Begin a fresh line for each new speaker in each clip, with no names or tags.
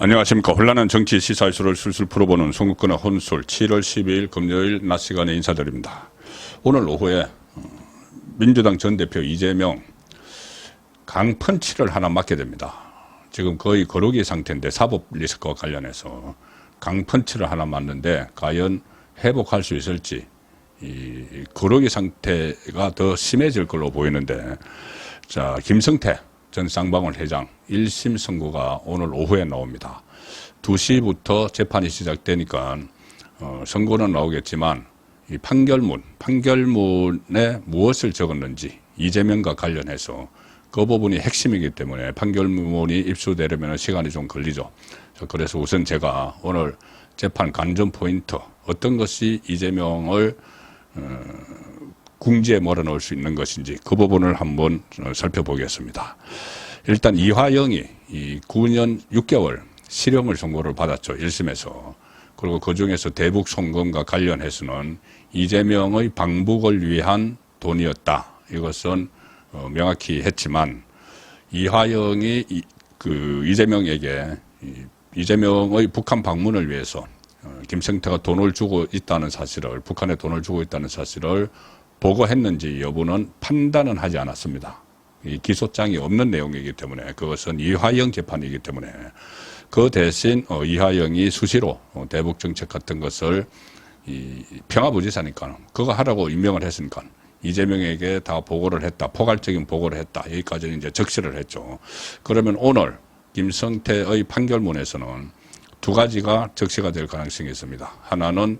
안녕하십니까. 혼란한 정치 시사 이슈를 술술 풀어보는 송국근의 혼술 7월 12일 금요일 낮 시간에 인사드립니다. 오늘 오후에 민주당 전 대표 이재명 강펀치를 하나 맞게 됩니다. 지금 거의 거르기 상태인데 사법 리스크와 관련해서 강펀치를 하나 맞는데 과연 회복할 수 있을지 이 거르기 상태가 더 심해질 걸로 보이는데, 자, 김성태 전 쌍방울 회장 1심 선고가 오늘 오후에 나옵니다. 2시부터 재판이 시작되니까 선고는 나오겠지만 이 판결문에 무엇을 적었는지 이재명과 관련해서 그 부분이 핵심이기 때문에 판결문이 입수되려면 시간이 좀 걸리죠. 그래서 우선 제가 오늘 재판 관전 포인트, 어떤 것이 이재명을 궁지에 몰아넣을 수 있는 것인지 그 부분을 한번 살펴보겠습니다. 일단 이화영이 이 9년 6개월 실형을 선고를 받았죠. 1심에서. 그리고 그중에서 대북 송금과 관련해서는 이재명의 방북을 위한 돈이었다. 이것은 명확히 했지만 이화영이 이재명에게 이재명의 북한 방문을 위해서 김성태가 돈을 주고 있다는 사실을, 북한에 돈을 주고 있다는 사실을 보고했는지 여부는 판단은 하지 않았습니다. 이 기소장이 없는 내용이기 때문에, 그것은 이화영 재판이기 때문에 그 대신 이화영이 수시로 대북 정책 같은 것을 평화부지사니까 그거 하라고 임명을 했으니까 이재명에게 다 보고를 했다, 포괄적인 보고를 했다, 여기까지는 이제 적시를 했죠. 그러면 오늘 김성태의 판결문에서는 두 가지가 적시가 될 가능성이 있습니다. 하나는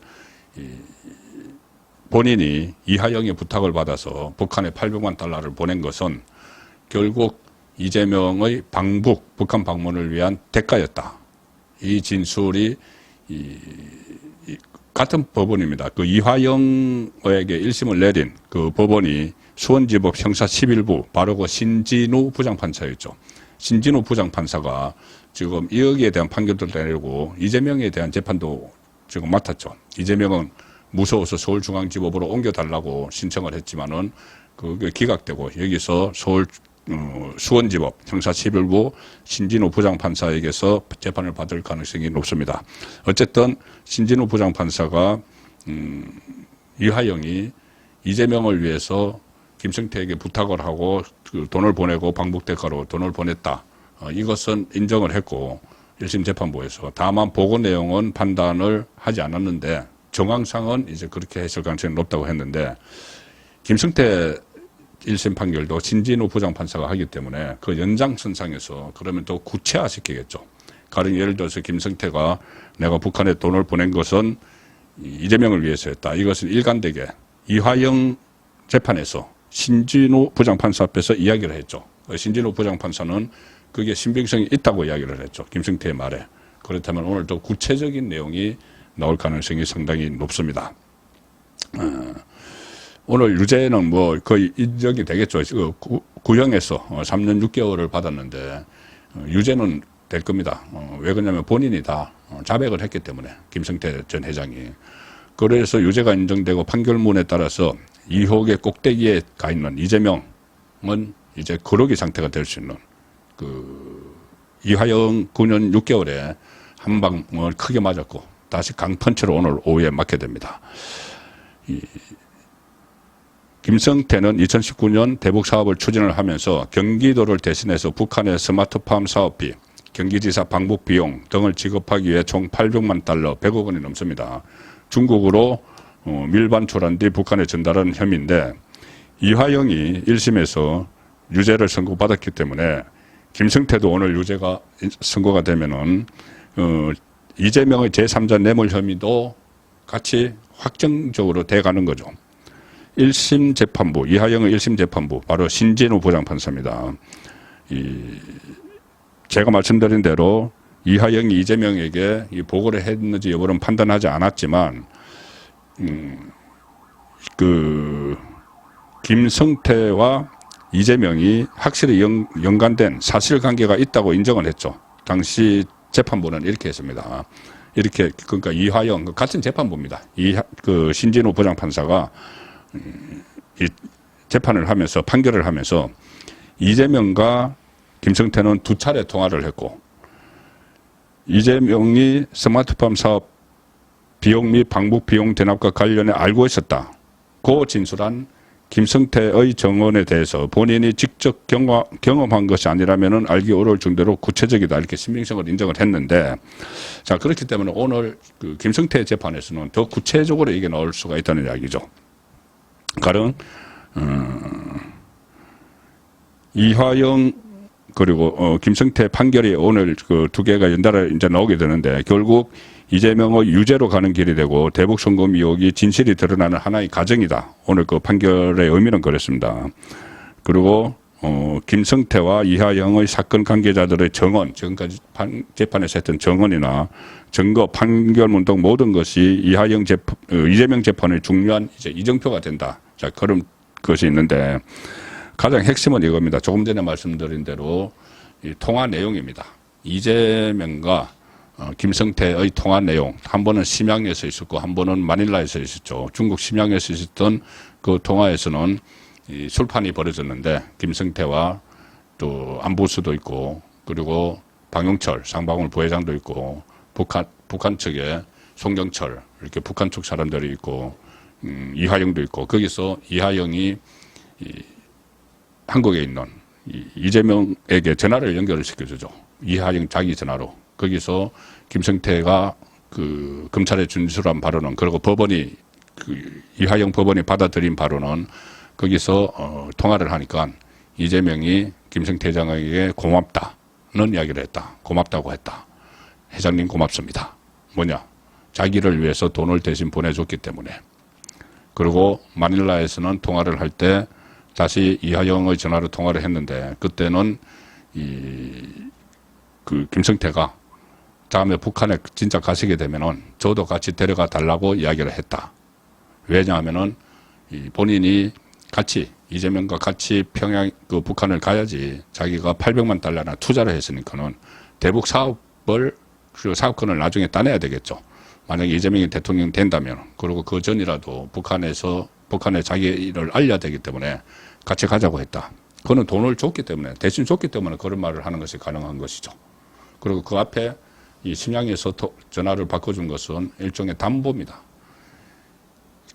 본인이 이화영의 부탁을 받아서 북한에 800만 달러를 보낸 것은 결국 이재명의 방북, 북한 방문을 위한 대가였다. 이 진술이 같은 법원입니다. 그 이화영에게 1심을 내린 그 법원이 수원지법 형사 11부, 바로 그 신진우 부장판사였죠. 신진우 부장판사가 지금 여기에 대한 판결도 내리고 이재명에 대한 재판도 지금 맡았죠. 이재명은 무서워서 서울중앙지법으로 옮겨달라고 신청을 했지만은 그게 기각되고 여기서 수원지법 형사 11부 신진우 부장판사에게서 재판을 받을 가능성이 높습니다. 어쨌든 신진우 부장판사가 이화영이 이재명을 위해서 김성태에게 부탁을 하고 그 돈을 보내고 방북대가로 돈을 보냈다. 이것은 인정을 했고 1심 재판부에서, 다만 보고 내용은 판단을 하지 않았는데 정황상은 이제 그렇게 했을 가능성이 높다고 했는데, 김성태 1심 판결도 신진우 부장판사가 하기 때문에 그 연장선상에서 그러면 또 구체화시키겠죠. 가령 예를 들어서 김성태가 내가 북한에 돈을 보낸 것은 이재명을 위해서였다. 이것은 일관되게 이화영 재판에서 신진우 부장판사 앞에서 이야기를 했죠. 신진우 부장판사는 그게 신빙성이 있다고 이야기를 했죠. 김성태의 말에. 그렇다면 오늘 또 구체적인 내용이 나올 가능성이 상당히 높습니다. 오늘 유죄는 뭐 거의 인정이 되겠죠. 구형에서 3년 6개월을 받았는데 유죄는 될 겁니다. 왜 그러냐면 본인이 다 자백을 했기 때문에, 김성태 전 회장이. 그래서 유죄가 인정되고 판결문에 따라서 이혹의 꼭대기에 가 있는 이재명은 이제 거르기 상태가 될 수 있는 이화영 9년 6개월에 한 방을 크게 맞았고 다시 강펀치로 오늘 오후에 맞게 됩니다. 김성태는 2019년 대북 사업을 추진을 하면서 경기도를 대신해서 북한의 스마트팜 사업비, 경기지사 방북 비용 등을 지급하기 위해 총 800만 달러, 100억 원이 넘습니다. 중국으로 밀반출한 뒤 북한에 전달한 혐의인데, 이화영이 1심에서 유죄를 선고받았기 때문에 김성태도 오늘 유죄가 선고가 되면은 이재명의 제3자 뇌물 혐의도 같이 확정적으로 돼가는 거죠. 1심 재판부, 이화영의 1심 재판부, 바로 신진우 부장판사입니다. 제가 말씀드린 대로 이화영이 이재명에게 이 보고를 했는지 여부는 판단하지 않았지만, 김성태와 이재명이 확실히 연관된 사실관계가 있다고 인정을 했죠. 당시 재판부는 이렇게 했습니다. 이렇게, 그러니까 이화영, 같은 재판부입니다. 신진우 부장판사가 이 재판을 하면서, 판결을 하면서 이재명과 김성태는 두 차례 통화를 했고, 이재명이 스마트팜 사업 비용 및 방북 비용 대납과 관련해 알고 있었다. 고 진술한 김성태의 정언에 대해서 본인이 직접 경험한 것이 아니라면 알기 어려울 정도로 구체적이다. 이렇게 신빙성을 인정을 했는데, 자, 그렇기 때문에 오늘 그 김성태 재판에서는 더 구체적으로 이게 나올 수가 있다는 이야기죠. 가령, 이화영 그리고 김성태 판결이 오늘 그 두 개가 연달아 이제 나오게 되는데, 결국 이재명의 유죄로 가는 길이 되고 대북 송금 의혹이 진실이 드러나는 하나의 과정이다. 오늘 그 판결의 의미는 그렇습니다. 그리고 김성태와 이하영의 사건 관계자들의 정언, 지금까지 재판에서 했던 정언이나 증거, 판결문 등 모든 것이 이재명 재판의 중요한 이제 이정표가 된다. 자, 그런 것이 있는데, 가장 핵심은 이겁니다. 조금 전에 말씀드린 대로 이 통화 내용입니다. 이재명과 김성태의 통화 내용, 한 번은 심양에서 있었고 한 번은 마닐라에서 있었죠. 중국 심양에서 있었던 그 통화에서는 이 술판이 벌어졌는데, 김성태와 또 안보수도 있고, 그리고 방용철 상방울 부회장도 있고, 북한 측에 송경철, 이렇게 북한 쪽 사람들이 있고, 이화영도 있고, 거기서 이화영이 한국에 있는 이재명에게 전화를 연결을 시켜주죠. 이화영 자기 전화로. 거기서 김성태가 그 검찰에 진술한 바로는, 그리고 법원이 이화영 법원이 받아들인 바로는, 거기서 통화를 하니까 이재명이 김성태 회장에게 고맙다는 이야기를 했다. 고맙다고 했다. 회장님 고맙습니다. 뭐냐? 자기를 위해서 돈을 대신 보내줬기 때문에. 그리고 마닐라에서는 통화를 할 때 다시 이화영의 전화로 통화를 했는데, 그때는 그 김성태가 다음에 북한에 진짜 가시게 되면은 저도 같이 데려가 달라고 이야기를 했다. 왜냐하면은 본인이 같이 이재명과 같이 평양 그 북한을 가야지 자기가 800만 달러나 투자를 했으니까는 대북 사업을 그 사업권을 나중에 따내야 되겠죠. 만약에 이재명이 대통령 된다면, 그리고 그 전이라도 북한에 자기를 알려야 되기 때문에 같이 가자고 했다. 그는 돈을 줬기 때문에, 대신 줬기 때문에 그런 말을 하는 것이 가능한 것이죠. 그리고 그 앞에 이 심양에서 전화를 바꿔준 것은 일종의 담보입니다.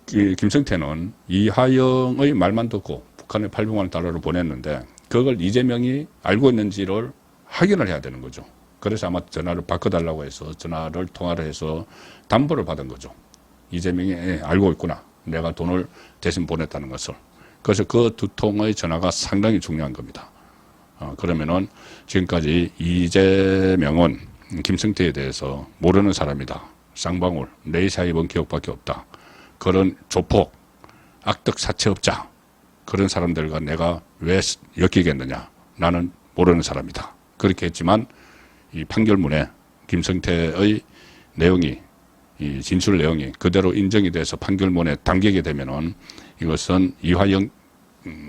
김성태는 이화영의 말만 듣고 북한에 800만 달러를 보냈는데, 그걸 이재명이 알고 있는지를 확인을 해야 되는 거죠. 그래서 아마 전화를 바꿔달라고 해서 통화를 해서 담보를 받은 거죠. 이재명이 알고 있구나. 내가 돈을 대신 보냈다는 것을. 그래서 그 두 통의 전화가 상당히 중요한 겁니다. 그러면은 지금까지 이재명은 김성태에 대해서 모르는 사람이다. 쌍방울, 네이사 입은 기억밖에 없다. 그런 조폭, 악덕 사채업자, 그런 사람들과 내가 왜 엮이겠느냐. 나는 모르는 사람이다. 그렇게 했지만 이 판결문에 김성태의 내용이, 이 진술 내용이 그대로 인정이 돼서 판결문에 담기게 되면은 이것은 이화영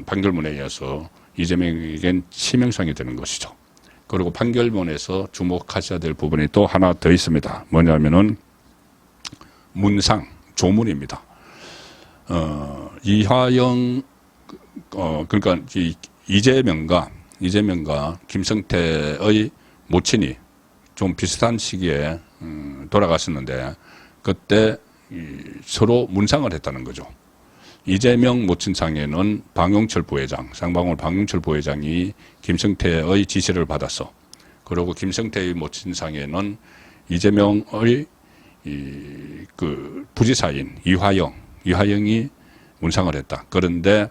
판결문에 의해서 이재명에겐 치명상이 되는 것이죠. 그리고 판결문에서 주목하셔야 될 부분이 또 하나 더 있습니다. 뭐냐면은 문상, 조문입니다. 이화영, 그러니까 이재명과 김성태의 모친이 좀 비슷한 시기에 돌아갔었는데, 그때 서로 문상을 했다는 거죠. 이재명 모친상에는 방용철 부회장, 쌍방울 방용철 부회장이 김성태의 지시를 받았어. 그리고 김성태의 모친상에는 이재명의 그 부지사인 이화영이 문상을 했다. 그런데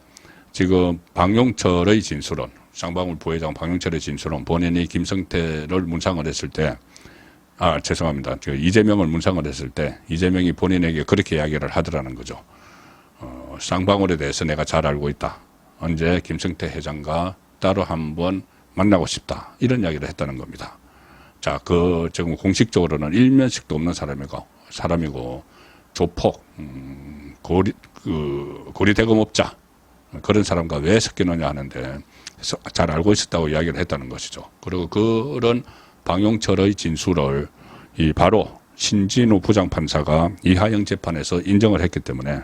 지금 방용철의 진술은, 쌍방울 부회장 방용철의 진술은 본인이 김성태를 문상을 했을 때, 죄송합니다. 이재명을 문상을 했을 때 이재명이 본인에게 그렇게 이야기를 하더라는 거죠. 쌍방울에 대해서 내가 잘 알고 있다. 언제 김성태 회장과 따로 한번 만나고 싶다. 이런 이야기를 했다는 겁니다. 자, 지금 공식적으로는 일면식도 없는 사람이고 조폭, 고리대금업자, 그런 사람과 왜 섞이느냐 하는데 잘 알고 있었다고 이야기를 했다는 것이죠. 그리고 그런 방용철의 진술을 바로 신진우 부장판사가 이하영 재판에서 인정을 했기 때문에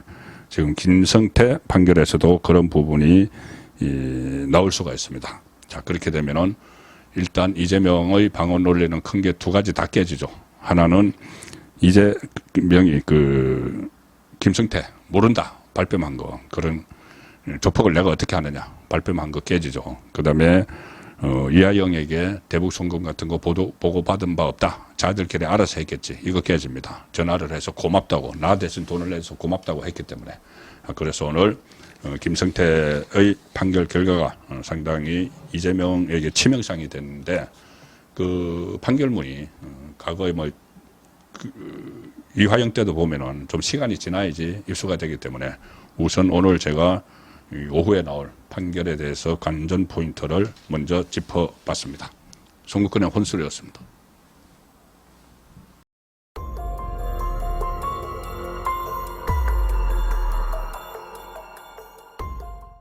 지금 김성태 판결에서도 그런 부분이 나올 수가 있습니다. 자, 그렇게 되면은 일단 이재명의 방어 논리는 큰 게 두 가지 다 깨지죠. 하나는 이재명이 김성태 모른다 발뺌한 거, 그런 조폭을 내가 어떻게 하느냐 발뺌한 거 깨지죠. 그다음에 이하영에게 대북 송금 같은 거 보고받은 바 없다. 자들끼리 알아서 했겠지. 이거 깨집니다. 전화를 해서 고맙다고, 나 대신 돈을 내서 고맙다고 했기 때문에. 그래서 오늘 김성태의 판결 결과가 상당히 이재명에게 치명상이 됐는데, 그 판결문이 과거에 이화영 때도 보면은 좀 시간이 지나야지 입수가 되기 때문에 우선 오늘 제가 오후에 나올 판결에 대해서 관전 포인트를 먼저 짚어봤습니다. 송국근의 혼술이었습니다.